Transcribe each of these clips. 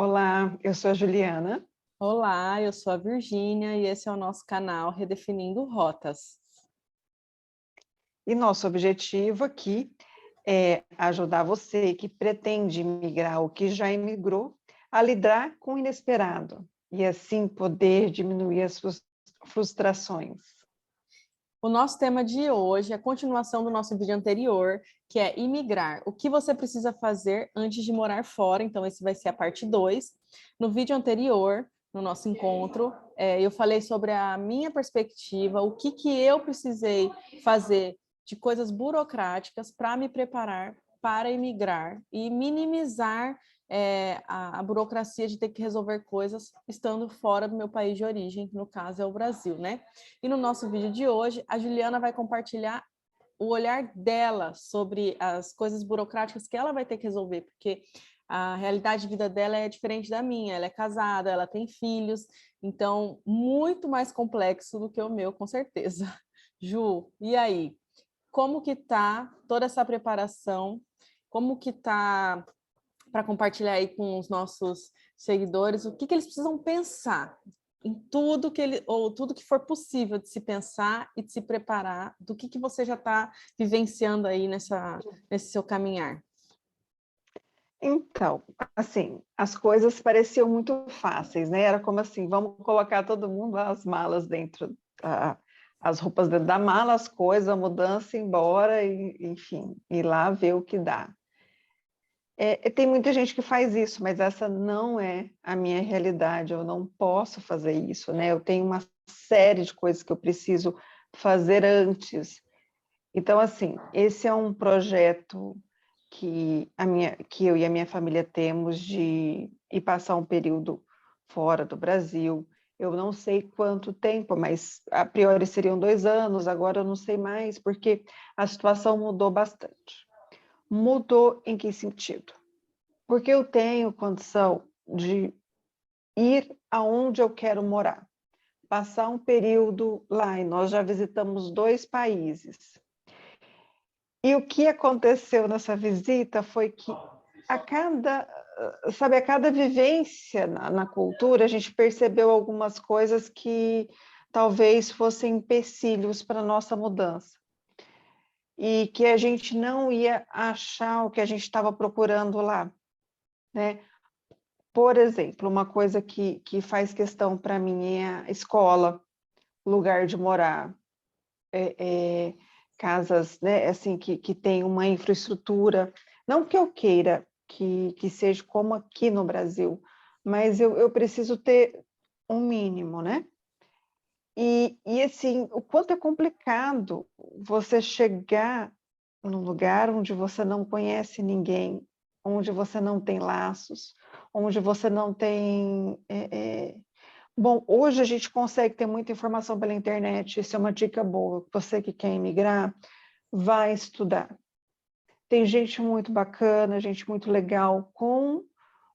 Olá, eu sou a Juliana. Olá, eu sou a Virgínia e esse é o nosso canal Redefinindo Rotas. E nosso objetivo aqui é ajudar você que pretende migrar ou que já imigrou a lidar com o inesperado e assim poder diminuir as suas frustrações. O nosso tema de hoje é a continuação do nosso vídeo anterior, que é imigrar. O que você precisa fazer antes de morar fora? Então, esse vai ser a parte 2. No vídeo anterior, no nosso encontro, eu falei sobre a minha perspectiva, o que eu precisei fazer de coisas burocráticas para me preparar para imigrar e minimizar a burocracia de ter que resolver coisas estando fora do meu país de origem, que no caso é o Brasil, né? E no nosso vídeo de hoje, a Juliana vai compartilhar o olhar dela sobre as coisas burocráticas que ela vai ter que resolver, porque a realidade de vida dela é diferente da minha. Ela é casada, ela tem filhos, então muito mais complexo do que o meu, com certeza. Ju, e aí? Como que tá toda essa preparação? Como que tá para compartilhar aí com os nossos seguidores o que eles precisam pensar em tudo ou tudo que for possível de se pensar e de se preparar, do que você já está vivenciando aí nesse seu caminhar. Então, assim, as coisas pareciam muito fáceis, né? Era como assim, vamos colocar todo mundo as malas dentro, as roupas dentro da mala, as coisas, a mudança, embora, e, enfim, ir lá ver o que dá. Tem muita gente que faz isso, mas essa não é a minha realidade, eu não posso fazer isso, né? Eu tenho uma série de coisas que eu preciso fazer antes. Então, assim, esse é um projeto que eu e a minha família temos de ir passar um período fora do Brasil. Eu não sei quanto tempo, mas a priori seriam 2 anos, agora eu não sei mais, porque a situação mudou bastante. Mudou em que sentido? Porque eu tenho condição de ir aonde eu quero morar, passar um período lá, e nós já visitamos 2 países. E o que aconteceu nessa visita foi que a cada vivência na cultura, a gente percebeu algumas coisas que talvez fossem empecilhos para a nossa mudança. E que a gente não ia achar o que a gente estava procurando lá, né? Por exemplo, uma coisa que faz questão para mim é a escola, lugar de morar, casas, né, assim, que tem uma infraestrutura. Não que eu queira que seja como aqui no Brasil, mas eu preciso ter um mínimo, né? E assim, o quanto é complicado você chegar num lugar onde você não conhece ninguém, onde você não tem laços, onde você não tem. Bom, hoje a gente consegue ter muita informação pela internet, isso é uma dica boa. Você que quer emigrar, vai estudar. Tem gente muito bacana, gente muito legal, com,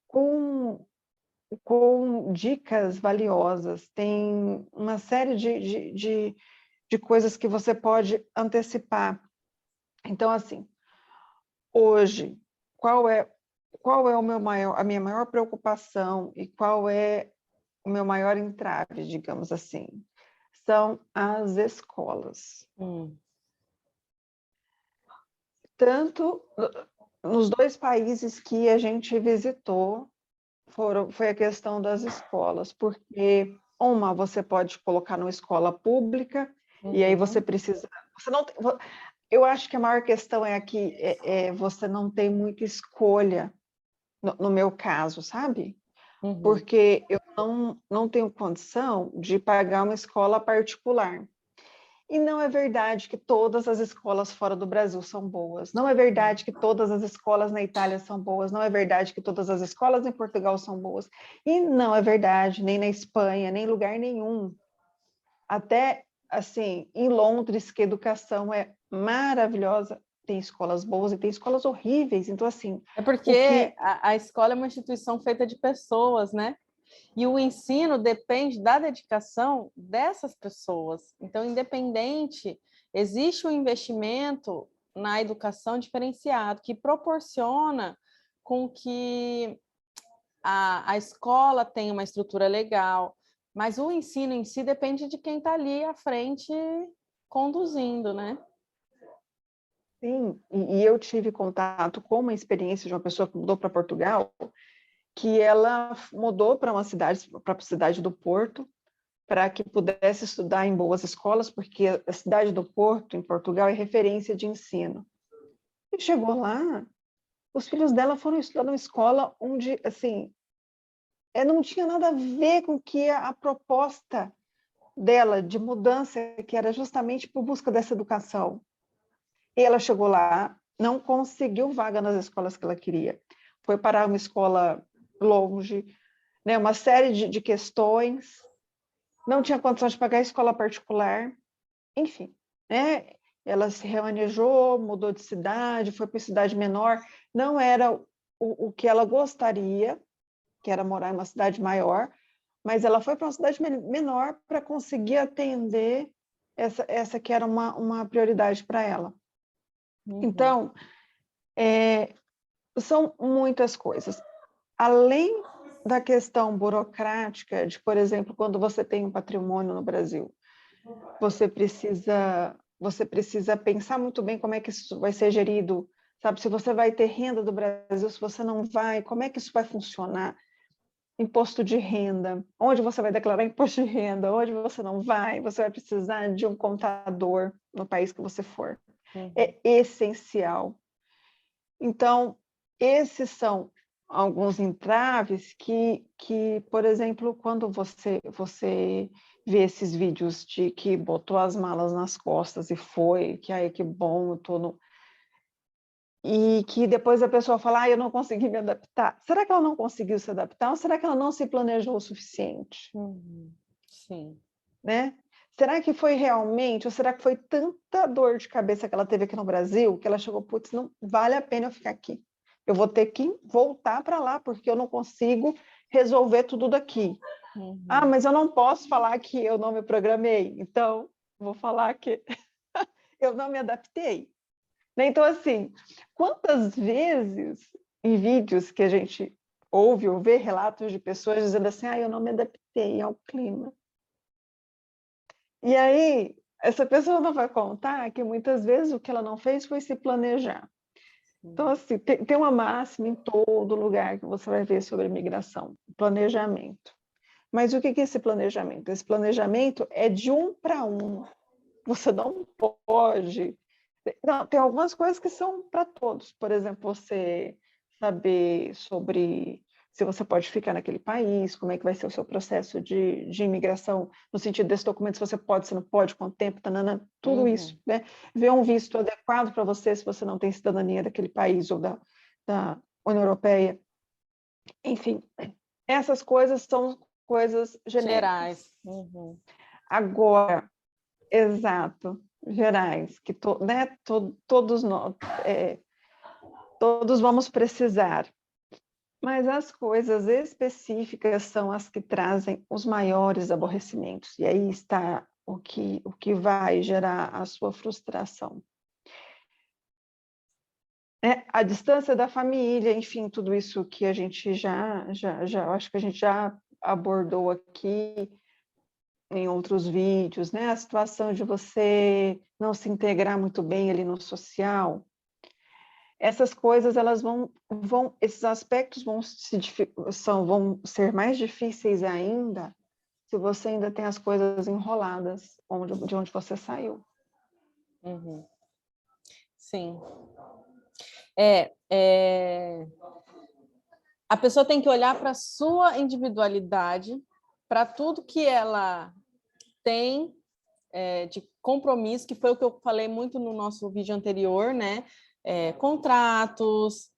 com dicas valiosas. Tem uma série de coisas que você pode antecipar. Então, assim, hoje, qual é a minha maior preocupação e qual é o meu maior entrave, digamos assim? São as escolas. Tanto nos 2 países que a gente visitou, foi a questão das escolas, porque você pode colocar numa escola pública, e aí você precisa. Você não, eu acho que a maior questão é aqui, você não tem muita escolha, no meu caso, sabe? Porque eu não tenho condição de pagar uma escola particular. E não é verdade que todas as escolas fora do Brasil são boas. Não é verdade que todas as escolas na Itália são boas. Não é verdade que todas as escolas em Portugal são boas. E não é verdade nem na Espanha, nem em lugar nenhum. Até, assim, em Londres, que a educação é maravilhosa, tem escolas boas e tem escolas horríveis. Então, assim, É o porque que... a escola é uma instituição feita de pessoas, né? E o ensino depende da dedicação dessas pessoas. Então, independente, existe um investimento na educação diferenciado que proporciona com que a escola tem uma estrutura legal, mas o ensino em si depende de quem está ali à frente conduzindo, né? Sim, e eu tive contato com uma experiência de uma pessoa que mudou para Portugal, que ela mudou para para a cidade do Porto, para que pudesse estudar em boas escolas, porque a cidade do Porto, em Portugal, é referência de ensino. E chegou lá, os filhos dela foram estudar numa escola onde, assim, não tinha nada a ver com que a proposta dela de mudança, que era justamente por busca dessa educação. E ela chegou lá, não conseguiu vaga nas escolas que ela queria. Foi parar uma escola longe, né, uma série de questões, não tinha condições de pagar a escola particular, enfim, né? Ela se remanejou, mudou de cidade, foi para cidade menor, não era o que ela gostaria, que era morar em uma cidade maior, mas ela foi para uma cidade menor para conseguir atender essa que era uma prioridade para ela. Uhum. Então, são muitas coisas. Além da questão burocrática de, por exemplo, quando você tem um patrimônio no Brasil, você precisa pensar muito bem como é que isso vai ser gerido, sabe? Se você vai ter renda do Brasil, se você não vai, como é que isso vai funcionar? Imposto de renda, onde você vai declarar imposto de renda, onde você não vai, você vai precisar de um contador no país que você for. Uhum. É essencial. Então, esses são alguns entraves que, por exemplo, quando você vê esses vídeos de que botou as malas nas costas e foi, que aí que bom, eu tô no... E que depois a pessoa fala, eu não consegui me adaptar. Será que ela não conseguiu se adaptar ou será que ela não se planejou o suficiente? Uhum. Sim. Né? Será que foi realmente, ou será que foi tanta dor de cabeça que ela teve aqui no Brasil, que ela chegou, putz, não vale a pena eu ficar aqui. Eu vou ter que voltar para lá, porque eu não consigo resolver tudo daqui. Uhum. Mas eu não posso falar que eu não me programei, então vou falar que eu não me adaptei. Então, assim, quantas vezes em vídeos que a gente ouve ou vê relatos de pessoas dizendo assim, eu não me adaptei ao clima. E aí, essa pessoa não vai contar que muitas vezes o que ela não fez foi se planejar. Então, assim, tem uma máxima em todo lugar que você vai ver sobre imigração, planejamento. Mas o que é esse planejamento? Esse planejamento é de um para um. Você não pode... Não, tem algumas coisas que são para todos. Por exemplo, você saber sobre se você pode ficar naquele país, como é que vai ser o seu processo de imigração, no sentido desse documento, se você pode, se não pode, quanto tempo, tanana, tudo isso, né? Ver um visto adequado para você, se você não tem cidadania daquele país ou da União Europeia. Enfim, essas coisas são coisas genéricas. Gerais. Agora, exato, gerais, que né, todos nós, todos vamos precisar. Mas as coisas específicas são as que trazem os maiores aborrecimentos. E aí está o que vai gerar a sua frustração. A distância da família, enfim, tudo isso que a gente já acho que a gente já abordou aqui em outros vídeos, né? A situação de você não se integrar muito bem ali no social. Essas coisas, elas esses aspectos vão ser mais difíceis ainda se você ainda tem as coisas enroladas de onde você saiu. Uhum. Sim. A pessoa tem que olhar para a sua individualidade, para tudo que ela tem de compromisso, que foi o que eu falei muito no nosso vídeo anterior, né? Contratos,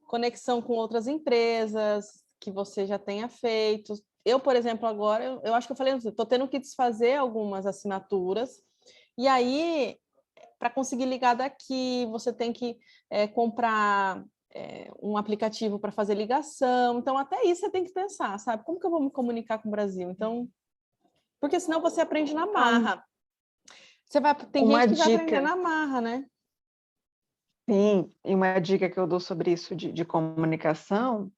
conexão com outras empresas que você já tenha feito. Eu, por exemplo, agora, eu acho que eu falei, estou tendo que desfazer algumas assinaturas, e aí, para conseguir ligar daqui, você tem que comprar um aplicativo para fazer ligação. Então, até isso você tem que pensar, sabe? Como que eu vou me comunicar com o Brasil? Então, porque senão você aprende na marra. Tem gente que vai aprender na marra, né? Sim, e uma dica que eu dou sobre isso de comunicação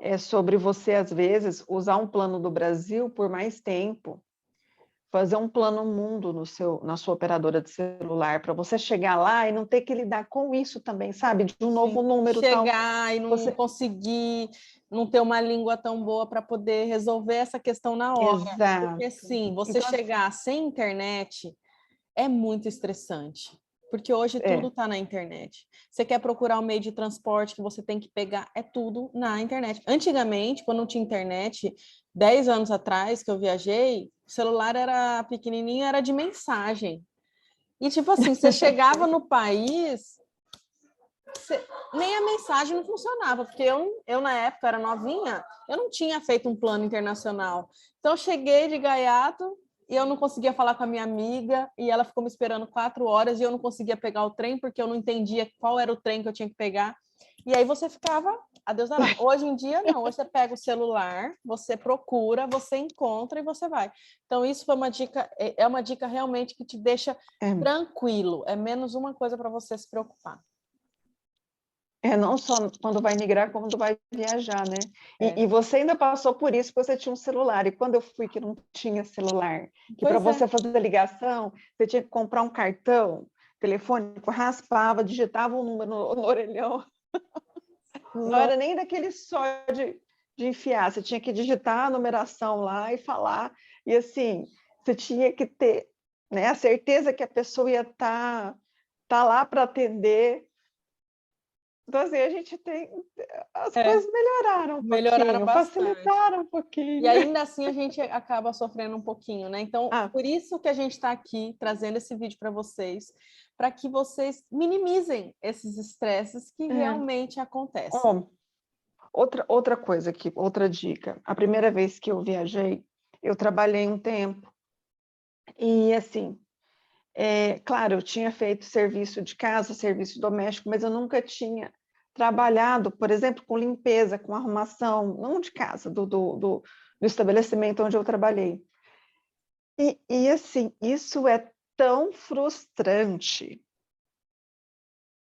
É sobre você, às vezes, usar um plano do Brasil por mais tempo, fazer um plano mundo na sua operadora de celular, para você chegar lá e não ter que lidar com isso também, sabe? De um Sim. novo número tal. Chegar e não Você... conseguir, não ter uma língua tão boa para poder resolver essa questão na hora. Exato. Porque, sim, você Então, chegar sem internet é muito estressante. Porque hoje tudo está na internet. Você quer procurar um meio de transporte que você tem que pegar, é tudo na internet. Antigamente, quando não tinha internet, 10 anos atrás que eu viajei, o celular era pequenininho, era de mensagem. E, tipo assim, você chegava no país, nem a mensagem não funcionava, porque eu, na época, era novinha, eu não tinha feito um plano internacional. Então, eu cheguei de gaiato e eu não conseguia falar com a minha amiga, e ela ficou me esperando 4 horas e eu não conseguia pegar o trem, porque eu não entendia qual era o trem que eu tinha que pegar. E aí você ficava, a Deus dará. Hoje em dia, não. Hoje você pega o celular, você procura, você encontra e você vai. Então, isso foi uma dica, é uma dica realmente que te deixa tranquilo. É menos uma coisa para você se preocupar. Não só quando vai migrar, como quando vai viajar, né? É. E você ainda passou por isso, porque você tinha um celular. E quando eu fui que não tinha celular, que para Pois é. você fazer a ligação, você tinha que comprar um cartão telefônico, raspava, digitava um número no orelhão. Não era nem daquele só de enfiar, você tinha que digitar a numeração lá e falar. E assim, você tinha que ter, né, a certeza que a pessoa ia estar lá para atender. Então, assim, a gente tem. As coisas melhoraram um Melhoraram pouquinho, bastante. facilitaram um E pouquinho. ainda assim a gente acaba sofrendo um pouquinho, né? Então, por isso que a gente está aqui trazendo esse vídeo para vocês, para que vocês minimizem esses estresses que realmente acontecem. Oh, outra coisa aqui, outra dica. A primeira vez que eu viajei, eu trabalhei um tempo. E assim, claro, eu tinha feito serviço de casa, serviço doméstico, mas eu nunca tinha trabalhado, por exemplo, com limpeza, com arrumação, não de casa, do estabelecimento onde eu trabalhei. E assim, isso é tão frustrante.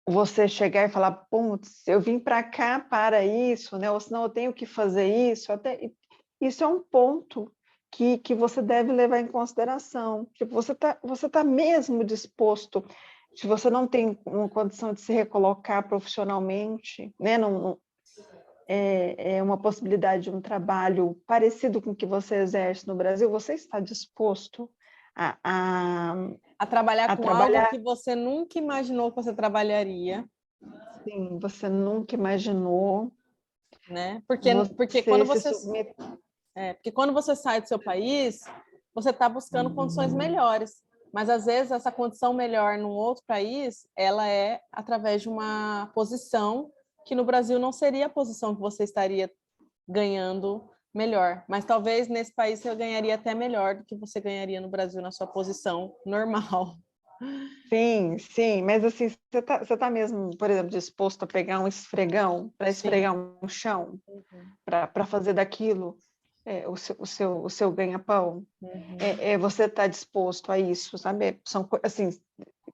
Você chegar e falar, putz, eu vim para cá para isso, né? Ou senão eu tenho que fazer isso. Isso é um ponto que você deve levar em consideração. Tipo, você tá mesmo disposto, se você não tem uma condição de se recolocar profissionalmente, né? Não, é uma possibilidade de um trabalho parecido com o que você exerce no Brasil, você está disposto a trabalhar a com algo trabalhar? que você nunca imaginou que você trabalharia. Sim, você nunca imaginou. Né? Porque Você se submete. porque quando você sai do seu país, você está buscando condições melhores. Mas às vezes essa condição melhor num outro país, ela é através de uma posição que no Brasil não seria a posição que você estaria ganhando melhor. Mas talvez nesse país você ganharia até melhor do que você ganharia no Brasil na sua posição normal. Sim, sim, mas assim, você tá mesmo, por exemplo, disposto a pegar um esfregão para Sim. esfregar um chão, para fazer daquilo o seu ganha-pão? Você está disposto a isso, sabe? São assim,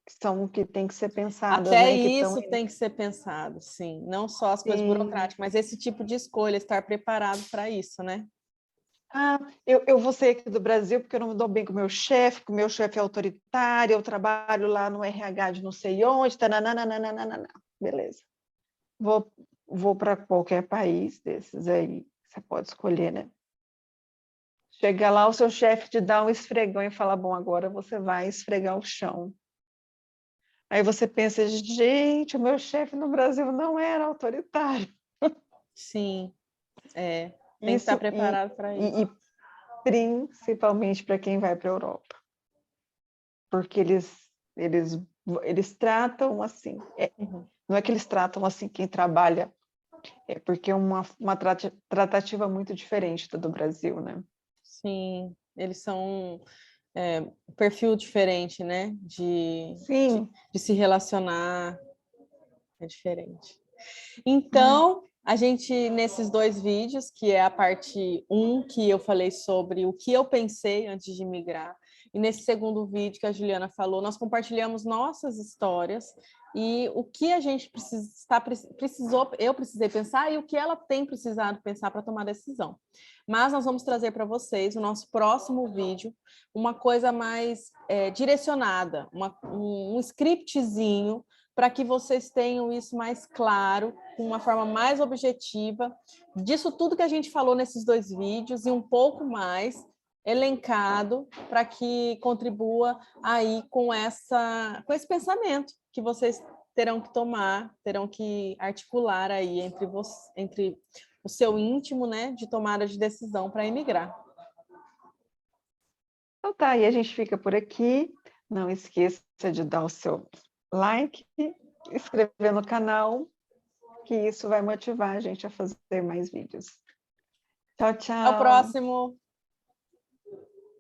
são que tem que ser pensadas, Até né? Que estão. isso tem que ser pensado, sim. Não só as coisas Sim. burocráticas, mas esse tipo de escolha, estar preparado para isso, né? Eu vou sair aqui do Brasil porque eu não me dou bem com o meu chefe, porque o meu chefe é autoritário, eu trabalho lá no RH de não sei onde, tananana, beleza. Vou para qualquer país desses aí, você pode escolher, né? Chega lá, o seu chefe te dá um esfregão e fala, bom, agora você vai esfregar o chão. Aí você pensa, gente, o meu chefe no Brasil não era autoritário. Sim, tem que estar Isso, preparado para isso. e principalmente para quem vai para a Europa. Porque eles tratam assim. Não é que eles tratam assim quem trabalha, é porque é uma tratativa muito diferente do Brasil, né? Sim, eles são perfil diferente, né? Sim. De se relacionar, é diferente. Então, a gente, nesses 2 vídeos, que é a parte 1, que eu falei sobre o que eu pensei antes de migrar, e nesse segundo vídeo que a Juliana falou, nós compartilhamos nossas histórias e o que a gente eu precisei pensar e o que ela tem precisado pensar para tomar decisão. Mas nós vamos trazer para vocês, no nosso próximo vídeo, uma coisa mais direcionada, um scriptzinho, para que vocês tenham isso mais claro, com uma forma mais objetiva, disso tudo que a gente falou nesses 2 vídeos e um pouco mais elencado, para que contribua aí com esse pensamento que vocês terão que tomar, terão que articular aí entre o seu íntimo, né, de tomada de decisão para emigrar. Então tá, e a gente fica por aqui. Não esqueça de dar o seu like, inscrever no canal, que isso vai motivar a gente a fazer mais vídeos. Tchau, tchau. Até o próximo!